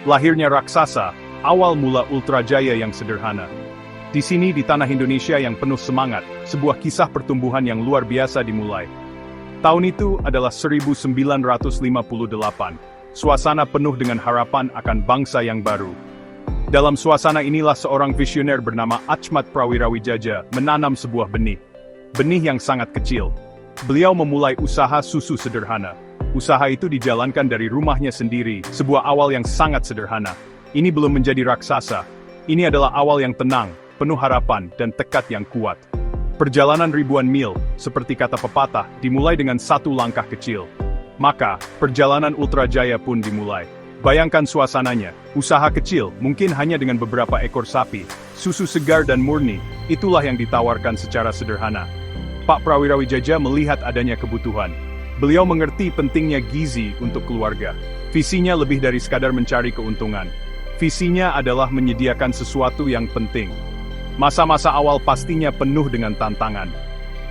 Lahirnya raksasa, awal mula Ultra Jaya yang sederhana. Di sini di tanah Indonesia yang penuh semangat, sebuah kisah pertumbuhan yang luar biasa dimulai. Tahun itu adalah 1958. Suasana penuh dengan harapan akan bangsa yang baru. Dalam suasana inilah seorang visioner bernama Achmad Prawirawijaya menanam sebuah benih. Benih yang sangat kecil. Beliau memulai usaha susu sederhana. Usaha itu dijalankan dari rumahnya sendiri, sebuah awal yang sangat sederhana. Ini belum menjadi raksasa. Ini adalah awal yang tenang, penuh harapan, dan tekad yang kuat. Perjalanan ribuan mil, seperti kata pepatah, dimulai dengan satu langkah kecil. Maka, perjalanan Ultra Jaya pun dimulai. Bayangkan suasananya, usaha kecil, mungkin hanya dengan beberapa ekor sapi, susu segar dan murni, itulah yang ditawarkan secara sederhana. Pak Prawirawijaya melihat adanya kebutuhan. Beliau mengerti pentingnya gizi untuk keluarga. Visinya lebih dari sekadar mencari keuntungan. Visinya adalah menyediakan sesuatu yang penting. Masa-masa awal pastinya penuh dengan tantangan.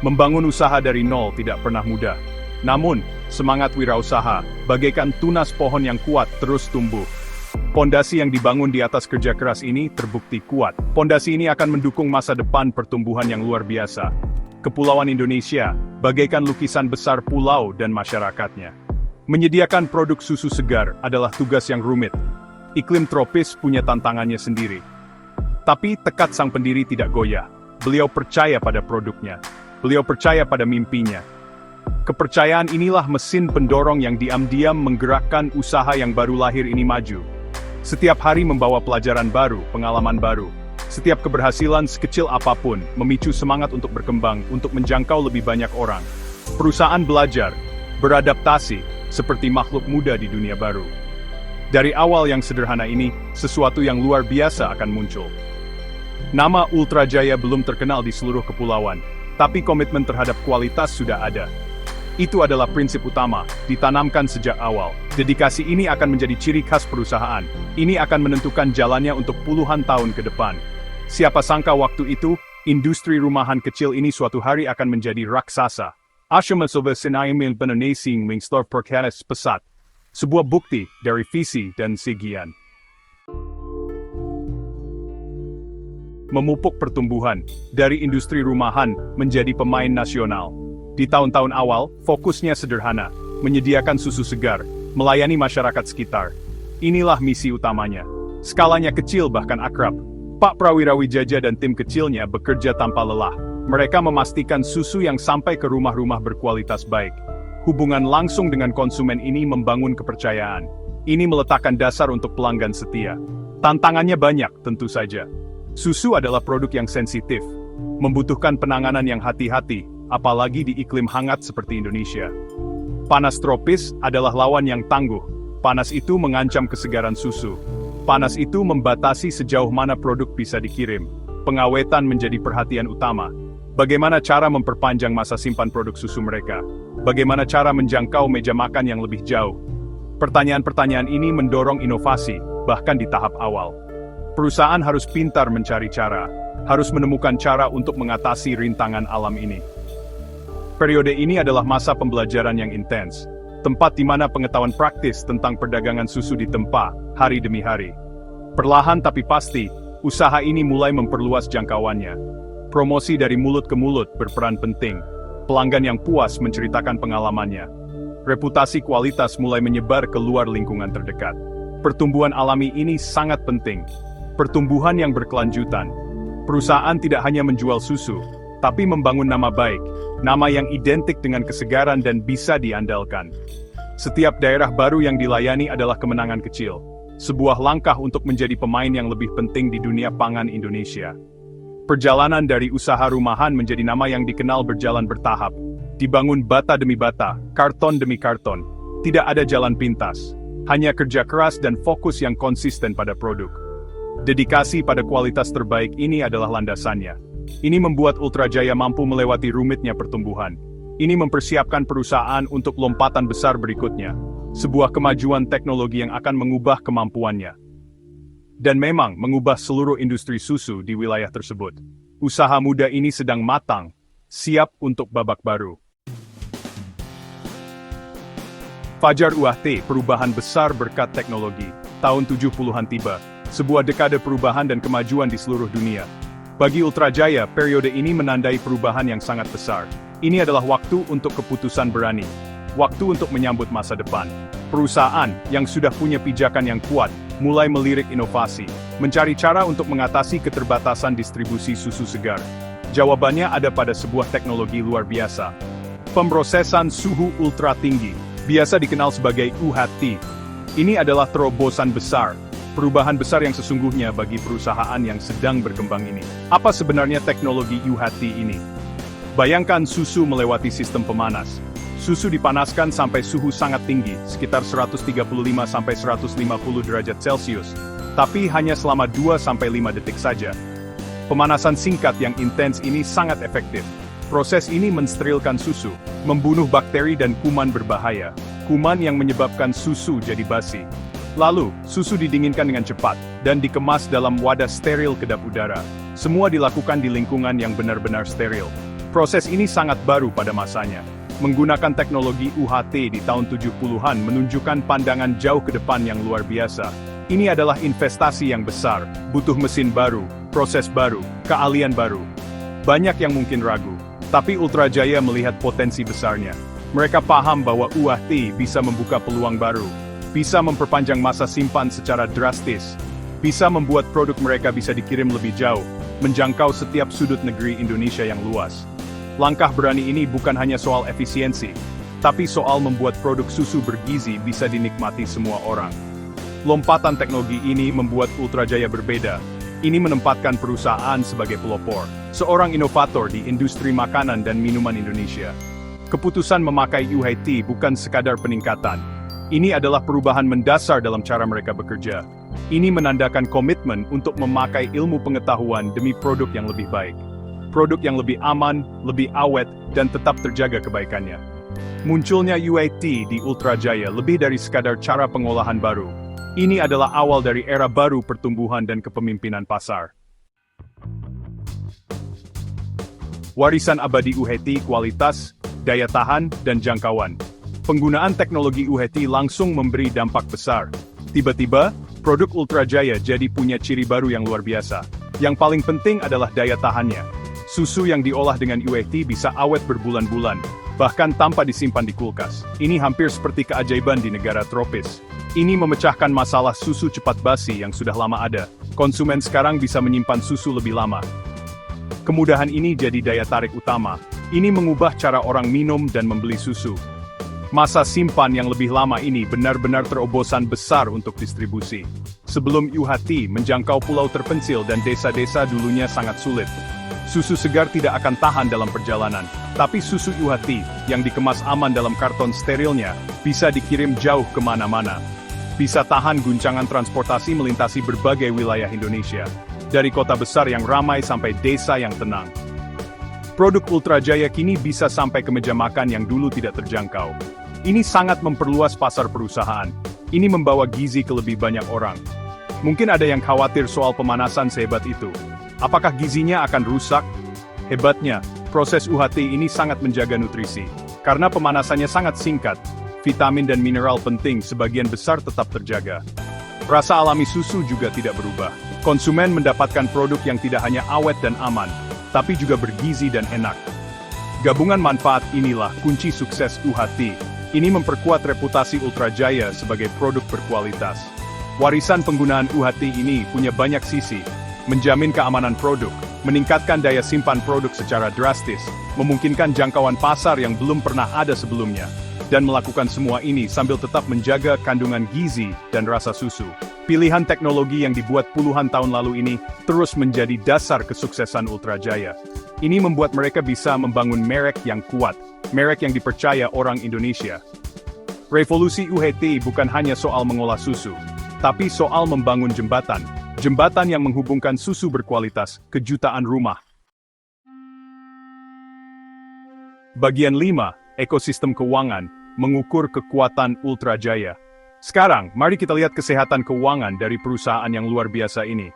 Membangun usaha dari nol tidak pernah mudah. Namun, semangat wirausaha, bagaikan tunas pohon yang kuat terus tumbuh. Pondasi yang dibangun di atas kerja keras ini terbukti kuat. Pondasi ini akan mendukung masa depan pertumbuhan yang luar biasa. Kepulauan Indonesia, bagaikan lukisan besar pulau dan masyarakatnya. Menyediakan produk susu segar adalah tugas yang rumit. Iklim tropis punya tantangannya sendiri. Tapi tekad sang pendiri tidak goyah. Beliau percaya pada produknya. Beliau percaya pada mimpinya. Kepercayaan inilah mesin pendorong yang diam-diam menggerakkan usaha yang baru lahir ini maju. Setiap hari membawa pelajaran baru, pengalaman baru. Setiap keberhasilan sekecil apapun memicu semangat untuk berkembang, untuk menjangkau lebih banyak orang. Perusahaan belajar, beradaptasi, seperti makhluk muda di dunia baru. Dari awal yang sederhana ini, sesuatu yang luar biasa akan muncul. Nama Ultra Jaya belum terkenal di seluruh kepulauan, tapi komitmen terhadap kualitas sudah ada. Itu adalah prinsip utama, ditanamkan sejak awal. Dedikasi ini akan menjadi ciri khas perusahaan. Ini akan menentukan jalannya untuk puluhan tahun ke depan. Siapa sangka waktu itu, industri rumahan kecil ini suatu hari akan menjadi raksasa. Asyamasoba Sinaimil Benanesing Mingstor Perkanes Pesat. Sebuah bukti dari visi dan sigian. Memupuk pertumbuhan, dari industri rumahan menjadi pemain nasional. Di tahun-tahun awal, fokusnya sederhana, menyediakan susu segar, melayani masyarakat sekitar. Inilah misi utamanya. Skalanya kecil bahkan akrab. Pak Prawirawijaya dan tim kecilnya bekerja tanpa lelah. Mereka memastikan susu yang sampai ke rumah-rumah berkualitas baik. Hubungan langsung dengan konsumen ini membangun kepercayaan. Ini meletakkan dasar untuk pelanggan setia. Tantangannya banyak, tentu saja. Susu adalah produk yang sensitif, membutuhkan penanganan yang hati-hati, apalagi di iklim hangat seperti Indonesia. Panas tropis adalah lawan yang tangguh. Panas itu mengancam kesegaran susu. Panas itu membatasi sejauh mana produk bisa dikirim. Pengawetan menjadi perhatian utama. Bagaimana cara memperpanjang masa simpan produk susu mereka? Bagaimana cara menjangkau meja makan yang lebih jauh? Pertanyaan-pertanyaan ini mendorong inovasi, bahkan di tahap awal. Perusahaan harus pintar mencari cara, harus menemukan cara untuk mengatasi rintangan alam ini. Periode ini adalah masa pembelajaran yang intens, tempat di mana pengetahuan praktis tentang perdagangan susu ditempa hari demi hari. Perlahan tapi pasti, usaha ini mulai memperluas jangkauannya. Promosi dari mulut ke mulut berperan penting. Pelanggan yang puas menceritakan pengalamannya. Reputasi kualitas mulai menyebar ke luar lingkungan terdekat. Pertumbuhan alami ini sangat penting. Pertumbuhan yang berkelanjutan. Perusahaan tidak hanya menjual susu, tapi membangun nama baik. Nama yang identik dengan kesegaran dan bisa diandalkan. Setiap daerah baru yang dilayani adalah kemenangan kecil. Sebuah langkah untuk menjadi pemain yang lebih penting di dunia pangan Indonesia. Perjalanan dari usaha rumahan menjadi nama yang dikenal berjalan bertahap. Dibangun bata demi bata, karton demi karton. Tidak ada jalan pintas. Hanya kerja keras dan fokus yang konsisten pada produk. Dedikasi pada kualitas terbaik ini adalah landasannya. Ini membuat Ultra Jaya mampu melewati rumitnya pertumbuhan. Ini mempersiapkan perusahaan untuk lompatan besar berikutnya. Sebuah kemajuan teknologi yang akan mengubah kemampuannya. Dan memang mengubah seluruh industri susu di wilayah tersebut. Usaha muda ini sedang matang, siap untuk babak baru. Fajar UAT, perubahan besar berkat teknologi. tahun 70-an tiba. Sebuah dekade perubahan dan kemajuan di seluruh dunia. Bagi Ultra Jaya, periode ini menandai perubahan yang sangat besar. Ini adalah waktu untuk keputusan berani. Waktu untuk menyambut masa depan. Perusahaan yang sudah punya pijakan yang kuat, mulai melirik inovasi, mencari cara untuk mengatasi keterbatasan distribusi susu segar. Jawabannya ada pada sebuah teknologi luar biasa. Pemrosesan suhu ultra tinggi, biasa dikenal sebagai UHT. Ini adalah terobosan besar, perubahan besar yang sesungguhnya bagi perusahaan yang sedang berkembang ini. Apa sebenarnya teknologi UHT ini? Bayangkan susu melewati sistem pemanas. Susu dipanaskan sampai suhu sangat tinggi, sekitar 135-150 derajat Celcius, tapi hanya selama 2-5 detik saja. Pemanasan singkat yang intens ini sangat efektif. Proses ini mensterilkan susu, membunuh bakteri dan kuman berbahaya, kuman yang menyebabkan susu jadi basi. Lalu, susu didinginkan dengan cepat, dan dikemas dalam wadah steril kedap udara. Semua dilakukan di lingkungan yang benar-benar steril. Proses ini sangat baru pada masanya. Menggunakan teknologi UHT di tahun 70-an menunjukkan pandangan jauh ke depan yang luar biasa. Ini adalah investasi yang besar, butuh mesin baru, proses baru, keahlian baru. Banyak yang mungkin ragu, tapi Ultra Jaya melihat potensi besarnya. Mereka paham bahwa UHT bisa membuka peluang baru, bisa memperpanjang masa simpan secara drastis, bisa membuat produk mereka bisa dikirim lebih jauh, menjangkau setiap sudut negeri Indonesia yang luas. Langkah berani ini bukan hanya soal efisiensi, tapi soal membuat produk susu bergizi bisa dinikmati semua orang. Lompatan teknologi ini membuat Ultra Jaya berbeda. Ini menempatkan perusahaan sebagai pelopor, seorang inovator di industri makanan dan minuman Indonesia. Keputusan memakai UHT bukan sekadar peningkatan. Ini adalah perubahan mendasar dalam cara mereka bekerja. Ini menandakan komitmen untuk memakai ilmu pengetahuan demi produk yang lebih baik. Produk yang lebih aman, lebih awet, dan tetap terjaga kebaikannya. Munculnya UHT di Ultra Jaya lebih dari sekadar cara pengolahan baru. Ini adalah awal dari era baru pertumbuhan dan kepemimpinan pasar. Warisan abadi UHT kualitas, daya tahan, dan jangkauan. Penggunaan teknologi UHT langsung memberi dampak besar. Tiba-tiba, produk Ultra Jaya jadi punya ciri baru yang luar biasa. Yang paling penting adalah daya tahannya. Susu yang diolah dengan UHT bisa awet berbulan-bulan, bahkan tanpa disimpan di kulkas. Ini hampir seperti keajaiban di negara tropis. Ini memecahkan masalah susu cepat basi yang sudah lama ada. Konsumen sekarang bisa menyimpan susu lebih lama. Kemudahan ini jadi daya tarik utama. Ini mengubah cara orang minum dan membeli susu. Masa simpan yang lebih lama ini benar-benar terobosan besar untuk distribusi. Sebelum UHT menjangkau pulau terpencil dan desa-desa dulunya sangat sulit. Susu segar tidak akan tahan dalam perjalanan, tapi susu UHT yang dikemas aman dalam karton sterilnya bisa dikirim jauh kemana-mana. Bisa tahan guncangan transportasi melintasi berbagai wilayah Indonesia, dari kota besar yang ramai sampai desa yang tenang. Produk Ultra Jaya kini bisa sampai ke meja makan yang dulu tidak terjangkau. Ini sangat memperluas pasar perusahaan. Ini membawa gizi ke lebih banyak orang. Mungkin ada yang khawatir soal pemanasan sehebat itu. Apakah gizinya akan rusak? Hebatnya, proses UHT ini sangat menjaga nutrisi. Karena pemanasannya sangat singkat, vitamin dan mineral penting sebagian besar tetap terjaga. Rasa alami susu juga tidak berubah. Konsumen mendapatkan produk yang tidak hanya awet dan aman, tapi juga bergizi dan enak. Gabungan manfaat inilah kunci sukses UHT. Ini memperkuat reputasi Ultra Jaya sebagai produk berkualitas. Warisan penggunaan UHT ini punya banyak sisi. Menjamin keamanan produk, meningkatkan daya simpan produk secara drastis, memungkinkan jangkauan pasar yang belum pernah ada sebelumnya, dan melakukan semua ini sambil tetap menjaga kandungan gizi dan rasa susu. Pilihan teknologi yang dibuat puluhan tahun lalu ini terus menjadi dasar kesuksesan Ultra Jaya. Ini membuat mereka bisa membangun merek yang kuat, merek yang dipercaya orang Indonesia. Revolusi UHT bukan hanya soal mengolah susu, tapi soal membangun jembatan. Jembatan yang menghubungkan susu berkualitas ke jutaan rumah. Bagian 5, ekosistem keuangan, mengukur kekuatan Ultra Jaya. Sekarang, mari kita lihat kesehatan keuangan dari perusahaan yang luar biasa ini.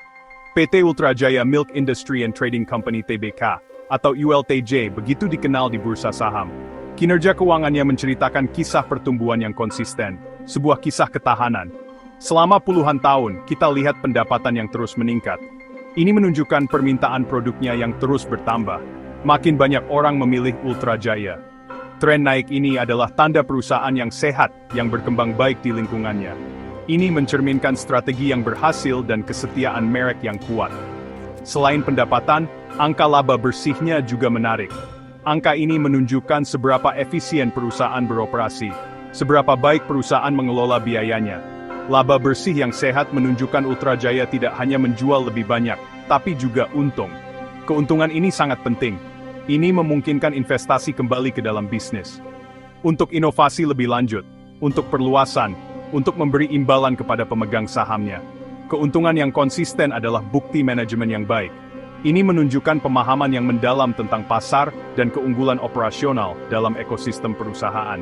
PT Ultra Jaya Milk Industry and Trading Company Tbk, atau ULTJ, begitu dikenal di bursa saham. Kinerja keuangannya menceritakan kisah pertumbuhan yang konsisten, sebuah kisah ketahanan. Selama puluhan tahun, kita lihat pendapatan yang terus meningkat. Ini menunjukkan permintaan produknya yang terus bertambah. Makin banyak orang memilih Ultra Jaya. Tren naik ini adalah tanda perusahaan yang sehat, yang berkembang baik di lingkungannya. Ini mencerminkan strategi yang berhasil dan kesetiaan merek yang kuat. Selain pendapatan, angka laba bersihnya juga menarik. Angka ini menunjukkan seberapa efisien perusahaan beroperasi, seberapa baik perusahaan mengelola biayanya. Laba bersih yang sehat menunjukkan Ultra Jaya tidak hanya menjual lebih banyak, tapi juga untung. Keuntungan ini sangat penting. Ini memungkinkan investasi kembali ke dalam bisnis. Untuk inovasi lebih lanjut, untuk perluasan, untuk memberi imbalan kepada pemegang sahamnya. Keuntungan yang konsisten adalah bukti manajemen yang baik. Ini menunjukkan pemahaman yang mendalam tentang pasar dan keunggulan operasional dalam ekosistem perusahaan.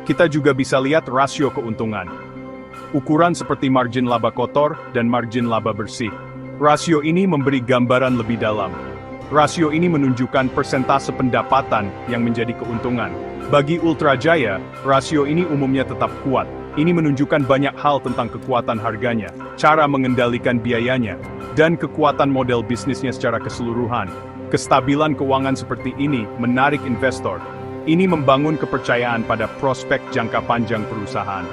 Kita juga bisa lihat rasio keuntungan. Ukuran seperti margin laba kotor dan margin laba bersih. Rasio ini memberi gambaran lebih dalam. Rasio ini menunjukkan persentase pendapatan yang menjadi keuntungan. Bagi Ultra Jaya, rasio ini umumnya tetap kuat. Ini menunjukkan banyak hal tentang kekuatan harganya, cara mengendalikan biayanya, dan kekuatan model bisnisnya secara keseluruhan. Kestabilan keuangan seperti ini menarik investor. Ini membangun kepercayaan pada prospek jangka panjang perusahaan.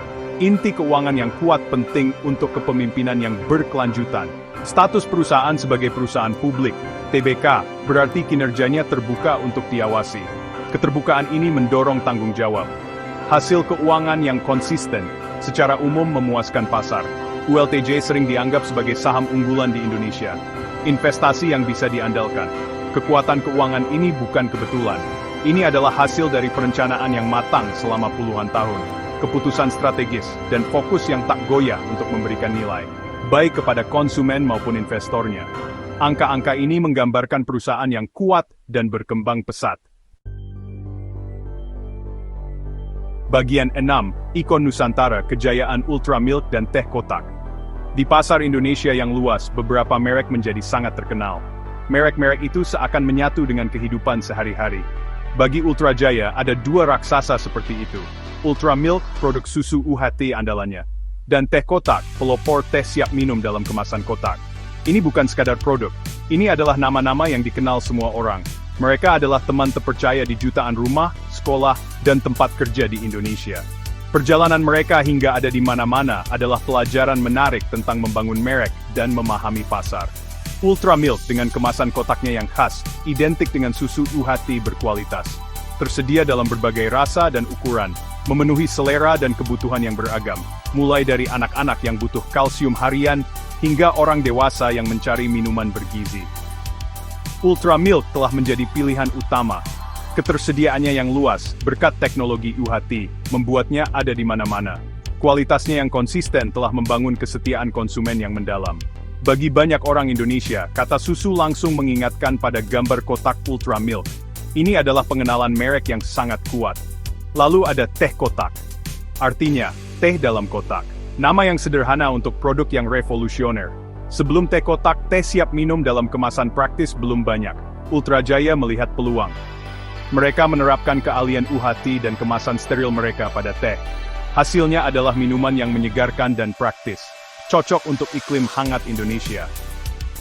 Inti keuangan yang kuat penting untuk kepemimpinan yang berkelanjutan. Status perusahaan sebagai perusahaan publik, TBK, berarti kinerjanya terbuka untuk diawasi. Keterbukaan ini mendorong tanggung jawab. Hasil keuangan yang konsisten, secara umum memuaskan pasar. ULTJ sering dianggap sebagai saham unggulan di Indonesia. Investasi yang bisa diandalkan. Kekuatan keuangan ini bukan kebetulan. Ini adalah hasil dari perencanaan yang matang selama puluhan tahun. Keputusan strategis, dan fokus yang tak goyah untuk memberikan nilai, baik kepada konsumen maupun investornya. Angka-angka ini menggambarkan perusahaan yang kuat dan berkembang pesat. Bagian 6, Ikon Nusantara, Kejayaan Ultra Milk dan Teh Kotak. Di pasar Indonesia yang luas, beberapa merek menjadi sangat terkenal. Merek-merek itu seakan menyatu dengan kehidupan sehari-hari. Bagi Ultra Jaya, ada dua raksasa seperti itu. Ultra Milk, produk susu UHT andalannya. Dan Teh Kotak, pelopor teh siap minum dalam kemasan kotak. Ini bukan sekadar produk. Ini adalah nama-nama yang dikenal semua orang. Mereka adalah teman terpercaya di jutaan rumah, sekolah, dan tempat kerja di Indonesia. Perjalanan mereka hingga ada di mana-mana adalah pelajaran menarik tentang membangun merek dan memahami pasar. Ultra Milk dengan kemasan kotaknya yang khas, identik dengan susu UHT berkualitas. Tersedia dalam berbagai rasa dan ukuran, memenuhi selera dan kebutuhan yang beragam, mulai dari anak-anak yang butuh kalsium harian, hingga orang dewasa yang mencari minuman bergizi. Ultra Milk telah menjadi pilihan utama. Ketersediaannya yang luas, berkat teknologi UHT, membuatnya ada di mana-mana. Kualitasnya yang konsisten telah membangun kesetiaan konsumen yang mendalam. Bagi banyak orang Indonesia, kata susu langsung mengingatkan pada gambar kotak Ultra Milk. Ini adalah pengenalan merek yang sangat kuat. Lalu ada Teh Kotak. Artinya, teh dalam kotak. Nama yang sederhana untuk produk yang revolusioner. Sebelum Teh Kotak, teh siap minum dalam kemasan praktis belum banyak. Ultra Jaya melihat peluang. Mereka menerapkan keahlian UHT dan kemasan steril mereka pada teh. Hasilnya adalah minuman yang menyegarkan dan praktis. Cocok untuk iklim hangat Indonesia.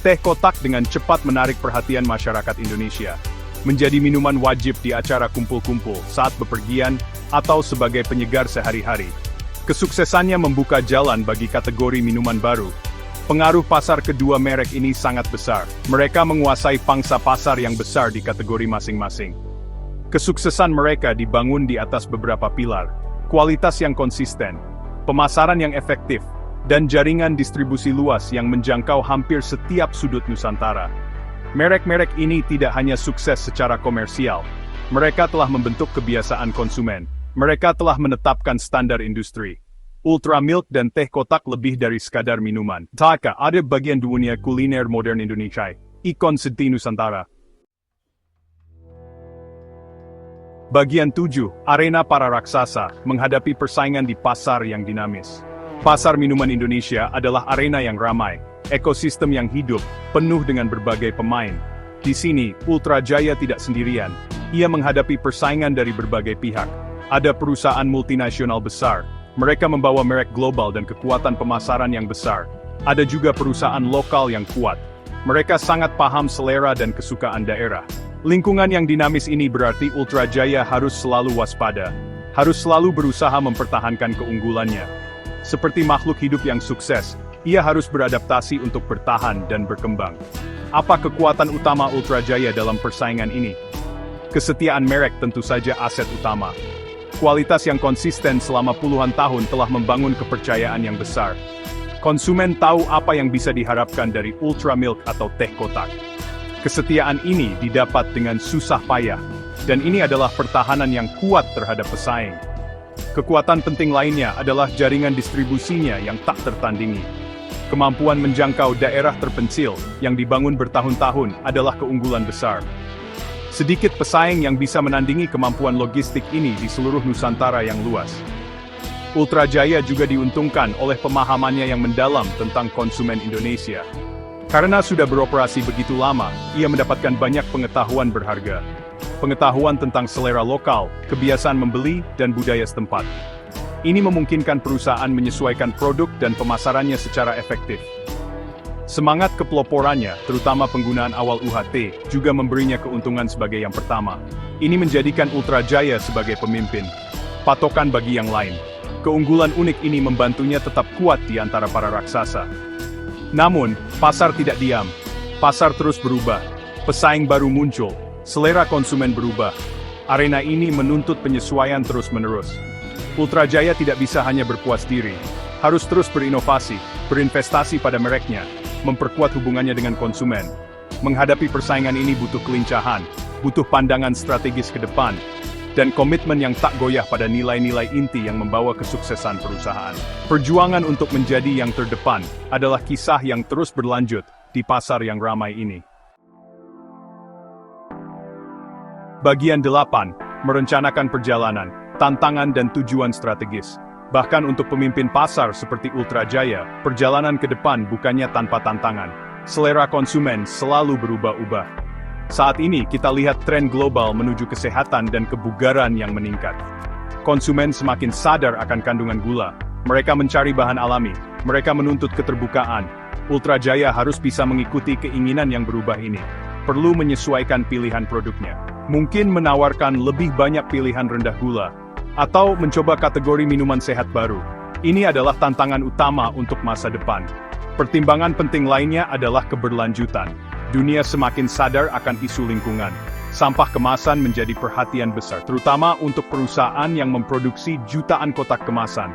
Teh Kotak dengan cepat menarik perhatian masyarakat Indonesia. Menjadi minuman wajib di acara kumpul-kumpul saat bepergian atau sebagai penyegar sehari-hari. Kesuksesannya membuka jalan bagi kategori minuman baru. Pengaruh pasar kedua merek ini sangat besar. Mereka menguasai pangsa pasar yang besar di kategori masing-masing. Kesuksesan mereka dibangun di atas beberapa pilar. Kualitas yang konsisten, pemasaran yang efektif, dan jaringan distribusi luas yang menjangkau hampir setiap sudut Nusantara. Merek-merek ini tidak hanya sukses secara komersial. Mereka telah membentuk kebiasaan konsumen. Mereka telah menetapkan standar industri. Ultra Milk dan Teh Kotak lebih dari sekadar minuman. Taka ada bagian dunia kuliner modern Indonesia. Ikon seti Nusantara. Bagian 7, Arena Para Raksasa, menghadapi persaingan di pasar yang dinamis. Pasar minuman Indonesia adalah arena yang ramai. Ekosistem yang hidup, penuh dengan berbagai pemain. Di sini, Ultra Jaya tidak sendirian. Ia menghadapi persaingan dari berbagai pihak. Ada perusahaan multinasional besar, Mereka membawa merek global dan kekuatan pemasaran yang besar. Ada juga perusahaan lokal yang kuat. Mereka sangat paham selera dan kesukaan daerah. Lingkungan yang dinamis ini berarti Ultra Jaya harus selalu waspada. Harus selalu berusaha mempertahankan keunggulannya. Seperti makhluk hidup yang sukses, ia harus beradaptasi untuk bertahan dan berkembang. Apa kekuatan utama Ultra Jaya dalam persaingan ini? Kesetiaan merek tentu saja aset utama. Kualitas yang konsisten selama puluhan tahun telah membangun kepercayaan yang besar. Konsumen tahu apa yang bisa diharapkan dari Ultra Milk atau teh kotak. Kesetiaan ini didapat dengan susah payah, dan ini adalah pertahanan yang kuat terhadap pesaing. Kekuatan penting lainnya adalah jaringan distribusinya yang tak tertandingi. Kemampuan menjangkau daerah terpencil yang dibangun bertahun-tahun adalah keunggulan besar. Sedikit pesaing yang bisa menandingi kemampuan logistik ini di seluruh Nusantara yang luas. Ultra Jaya juga diuntungkan oleh pemahamannya yang mendalam tentang konsumen Indonesia. Karena sudah beroperasi begitu lama, ia mendapatkan banyak pengetahuan berharga. Pengetahuan tentang selera lokal, kebiasaan membeli, dan budaya setempat. Ini memungkinkan perusahaan menyesuaikan produk dan pemasarannya secara efektif. Semangat kepeloporannya, terutama penggunaan awal UHT, juga memberinya keuntungan sebagai yang pertama. Ini menjadikan Ultra Jaya sebagai pemimpin. Patokan bagi yang lain. Keunggulan unik ini membantunya tetap kuat di antara para raksasa. Namun, pasar tidak diam. Pasar terus berubah. Pesaing baru muncul. Selera konsumen berubah. Arena ini menuntut penyesuaian terus-menerus. Ultra Jaya tidak bisa hanya berpuas diri. Harus terus berinovasi, berinvestasi pada mereknya, memperkuat hubungannya dengan konsumen. Menghadapi persaingan ini butuh kelincahan, butuh pandangan strategis ke depan, dan komitmen yang tak goyah pada nilai-nilai inti yang membawa kesuksesan perusahaan. Perjuangan untuk menjadi yang terdepan adalah kisah yang terus berlanjut di pasar yang ramai ini. Bagian 8. Merencanakan perjalanan, tantangan dan tujuan strategis. Bahkan untuk pemimpin pasar seperti Ultra Jaya, perjalanan ke depan bukannya tanpa tantangan. Selera konsumen selalu berubah-ubah. Saat ini kita lihat tren global menuju kesehatan dan kebugaran yang meningkat. Konsumen semakin sadar akan kandungan gula. Mereka mencari bahan alami. Mereka menuntut keterbukaan. Ultra Jaya harus bisa mengikuti keinginan yang berubah ini. Perlu menyesuaikan pilihan produknya. Mungkin menawarkan lebih banyak pilihan rendah gula. Atau mencoba kategori minuman sehat baru. Ini adalah tantangan utama untuk masa depan. Pertimbangan penting lainnya adalah keberlanjutan. Dunia semakin sadar akan isu lingkungan. Sampah kemasan menjadi perhatian besar, terutama untuk perusahaan yang memproduksi jutaan kotak kemasan.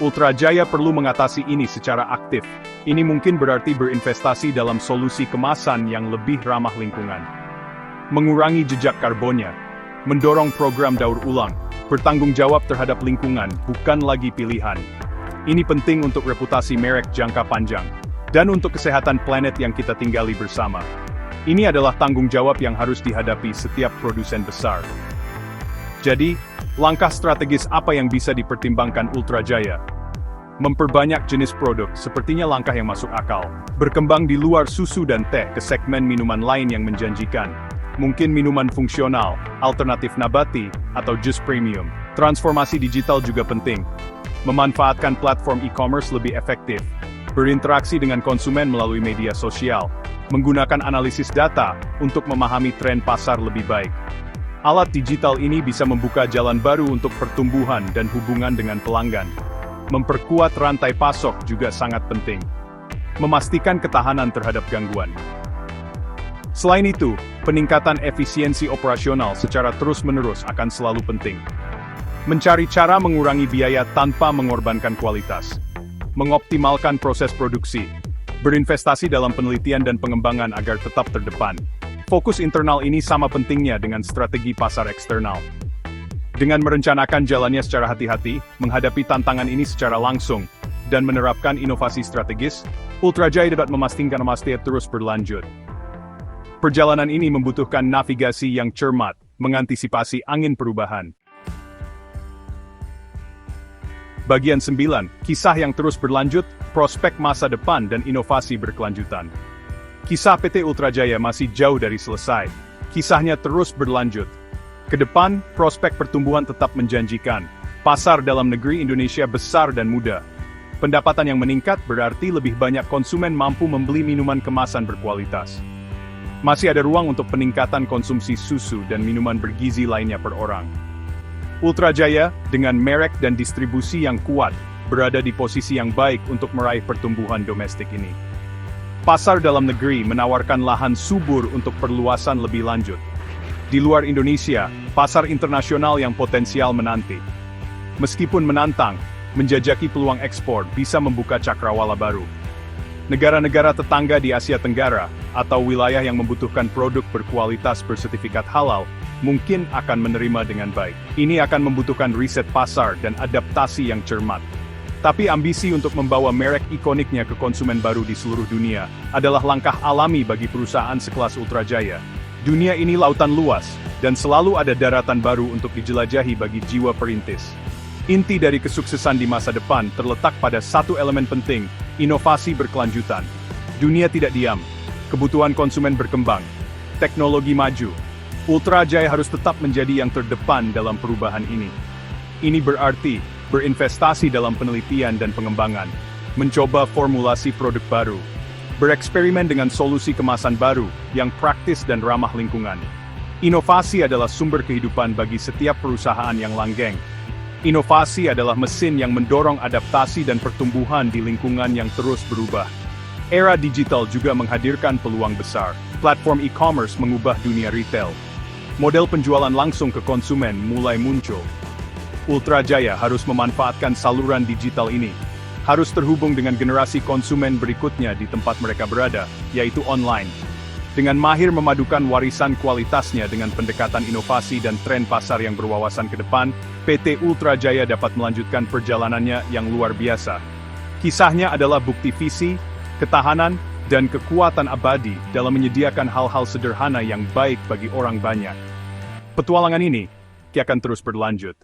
Ultra Jaya perlu mengatasi ini secara aktif. Ini mungkin berarti berinvestasi dalam solusi kemasan yang lebih ramah lingkungan. Mengurangi jejak karbonnya. Mendorong program daur ulang. Bertanggung jawab terhadap lingkungan bukan lagi pilihan. Ini penting untuk reputasi merek jangka panjang. Dan untuk kesehatan planet yang kita tinggali bersama. Ini adalah tanggung jawab yang harus dihadapi setiap produsen besar. Jadi, langkah strategis apa yang bisa dipertimbangkan Ultra Jaya? Memperbanyak jenis produk sepertinya langkah yang masuk akal. Berkembang di luar susu dan teh ke segmen minuman lain yang menjanjikan. Mungkin minuman fungsional, alternatif nabati, atau jus premium. Transformasi digital juga penting. Memanfaatkan platform e-commerce lebih efektif. Berinteraksi dengan konsumen melalui media sosial, menggunakan analisis data untuk memahami tren pasar lebih baik. Alat digital ini bisa membuka jalan baru untuk pertumbuhan dan hubungan dengan pelanggan. Memperkuat rantai pasok juga sangat penting. Memastikan ketahanan terhadap gangguan. Selain itu, peningkatan efisiensi operasional secara terus-menerus akan selalu penting. Mencari cara mengurangi biaya tanpa mengorbankan kualitas. Mengoptimalkan proses produksi, berinvestasi dalam penelitian dan pengembangan agar tetap terdepan. Fokus internal ini sama pentingnya dengan strategi pasar eksternal. Dengan merencanakan jalannya secara hati-hati, menghadapi tantangan ini secara langsung, dan menerapkan inovasi strategis, Ultra Jaya dapat memastikan terus berlanjut. Perjalanan ini membutuhkan navigasi yang cermat, mengantisipasi angin perubahan. Bagian 9, kisah yang terus berlanjut, prospek masa depan dan inovasi berkelanjutan. Kisah PT Ultra Jaya masih jauh dari selesai. Kisahnya terus berlanjut. Ke depan, prospek pertumbuhan tetap menjanjikan. Pasar dalam negeri Indonesia besar dan muda. Pendapatan yang meningkat berarti lebih banyak konsumen mampu membeli minuman kemasan berkualitas. Masih ada ruang untuk peningkatan konsumsi susu dan minuman bergizi lainnya per orang. Ultra Jaya, dengan merek dan distribusi yang kuat, berada di posisi yang baik untuk meraih pertumbuhan domestik ini. Pasar dalam negeri menawarkan lahan subur untuk perluasan lebih lanjut. Di luar Indonesia, pasar internasional yang potensial menanti. Meskipun menantang, menjajaki peluang ekspor bisa membuka cakrawala baru. Negara-negara tetangga di Asia Tenggara, atau wilayah yang membutuhkan produk berkualitas bersertifikat halal, mungkin akan menerima dengan baik. Ini akan membutuhkan riset pasar dan adaptasi yang cermat. Tapi ambisi untuk membawa merek ikoniknya ke konsumen baru di seluruh dunia adalah langkah alami bagi perusahaan sekelas Ultra Jaya. Dunia ini lautan luas, dan selalu ada daratan baru untuk dijelajahi bagi jiwa perintis. Inti dari kesuksesan di masa depan terletak pada satu elemen penting, inovasi berkelanjutan. Dunia tidak diam, kebutuhan konsumen berkembang, teknologi maju. Ultra Jaya harus tetap menjadi yang terdepan dalam perubahan ini. Ini berarti berinvestasi dalam penelitian dan pengembangan, mencoba formulasi produk baru, bereksperimen dengan solusi kemasan baru yang praktis dan ramah lingkungan. Inovasi adalah sumber kehidupan bagi setiap perusahaan yang langgeng. Inovasi adalah mesin yang mendorong adaptasi dan pertumbuhan di lingkungan yang terus berubah. Era digital juga menghadirkan peluang besar. Platform e-commerce mengubah dunia retail. Model penjualan langsung ke konsumen mulai muncul. Ultra Jaya harus memanfaatkan saluran digital ini. Harus terhubung dengan generasi konsumen berikutnya di tempat mereka berada, yaitu online. Dengan mahir memadukan warisan kualitasnya dengan pendekatan inovasi dan tren pasar yang berwawasan ke depan, PT Ultra Jaya dapat melanjutkan perjalanannya yang luar biasa. Kisahnya adalah bukti visi, ketahanan, dan kekuatan abadi dalam menyediakan hal-hal sederhana yang baik bagi orang banyak. Petualangan ini akan terus berlanjut.